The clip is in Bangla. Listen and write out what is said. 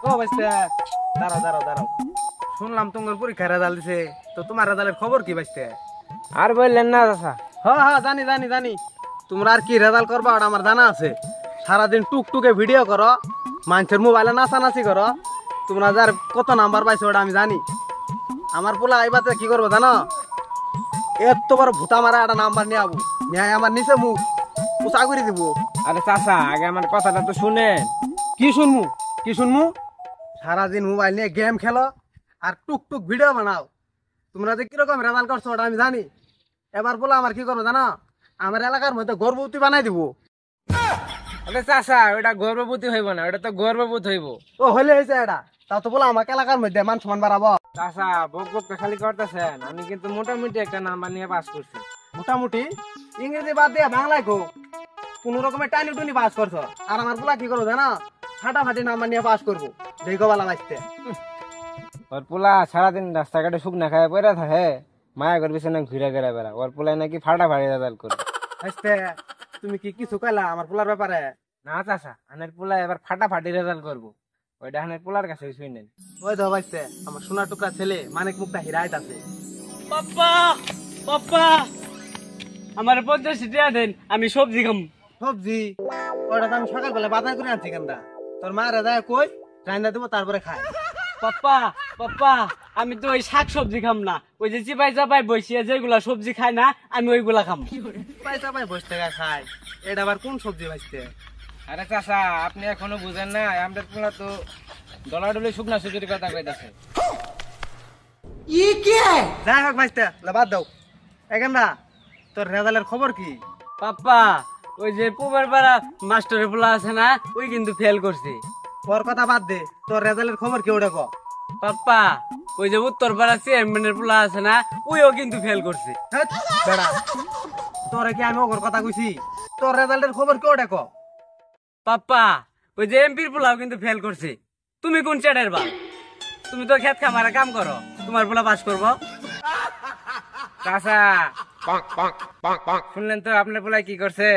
ও বাইস্তে দাঁড়াও দাঁড়াও দাঁড়াও, শুনলাম তোমার পরীক্ষার রেজাল্ট দিছে, তো তোমার রেজাল্টের খবর কি বাইস্তে? আর বললেন না চাচা। হ্যাঁ হ্যাঁ জানি জানি জানি, তোমরা আর কি রেজাল্ট করবা ওটা আমার জানা আছে। সারাদিন টুকটুকে ভিডিও করো, মানুষের মোবাইলে নাচানাচি করো, তোমরা যার কত নাম্বার পাইছো ওটা আমি জানি। আমার পোলা এইবাতে কি করবো জানো, এত বড় ভূতা মারা একটা নাম্বার নিয়ে আবো, নিয়ে আমার নিচে মুখ উঁচা করে দিব। আরে চাচা আগে আমার কথাটা তো শুনেন। কি শুনমু কি শুনমু? সারাদিন মোবাইল নিয়ে গেম খেলো আর টুকটুক ভিডিও বানাও, তোমরা যে কিরকম রেজাল্ট করছো ওটা আমি জানি। এবার বলো আমার কি করবো জানো, আমার এলাকার মধ্যে গর্ভবতী বানাই দিব। আরে চাচা ওটা গর্ভবতী হইব না, ওটা তো গর্ভবতী হইব। ও হলে হয়েছে এটা, তাও তো বলো আমাকে এলাকার মধ্যে মান সম্মান বাড়াবো। চাচা বক বক তো খালি করতেছেন, আমি কিন্তু মোটামুটি একটা নাম্বার নিয়ে পাস করছি। মোটামুটি ইংরেজি বাদ দিয়ে বাংলায় গো কোন রকমের টানি টুনি পাস করছো, আর আমার পোলা কি করবো জানো, ফাটাফাটি নাম্বার নিয়ে পাস করবো দেখো বালা বাঁচতে। ওর পোলা সারাদিন রাস্তাঘাটে শুকনা খায় পড়ে থাকে, মায়া করবি না ঘুরে ঘুরে বেড়া। ওর পোলায় নাকি ফাটাফাটি রেজাল্ট করবে। বাঁচতে তুমি কি কিছু কইলা আমার পোলার ব্যাপারে? না চাচা আনের পোলা এবার ফাটাফাটি রেজাল্ট করবো, ওইটা আনের পোলার কাছে শুনেন। ওই ধো বাঁচতে আমার সোনা টুকরা ছেলে মানিক মুখটা হিরাইত আছে। পাপ্পা পাপ্পা আমার 50 টাকা দেন, আমি সবজি খাম। সবজি? ওটা তো আমি সকালবেলা বাজার করে আনছি কেনটা, তোর মায়েরা যায় কই রান্না দেবো তারপরে খায়। পাপ্পা পাপ্পা আমি তো ওই শাক সবজি খাম না, ওই যে চিপাই চাপাই বসিয়ে যেগুলা সবজি খায় না আমি ওইগুলা খাম। পয়সা পাই বসে টাকা খায়, এটা আবার কোন সবজি ভাজতে? আরে চাচা আপনি এখনো বুঝেন না, আমাদের পোলা তো ডলাডলি শুকনা সুজির কথা কইতাছে। যাই হোক ভাইস্তে বাদ দাও। এখানটা তোর রেজাল্টের খবর কি? পাপ্পা ওই যে পুবের পাড়া মাস্টারের পোলা আছে না, ওই কিন্তু ফেল করছে। ওর কথা বাদ দে, তোর রেজাল্টের খবর কি ওটা ক। পাপ্পা ওই যে উত্তর পাড়া চেয়ারম্যানের পোলা আছে না, ওইও কিন্তু ফেল করছে। হেৎ, বেড়া তোরে কি আমি ওর কথা কইছি? তোর রেজাল্টের খবর কি ওটা ক। পাপ্পা ওই যে এমপির পোলাও কিন্তু ফেল করছে। তুমি কোন চ্যাটের বাল? তুমি তো খেত খামারে কাম করো, তোমার পোলা পাস করবো? চাচা শুনলেন তো আপনার পোলায় কি করছে?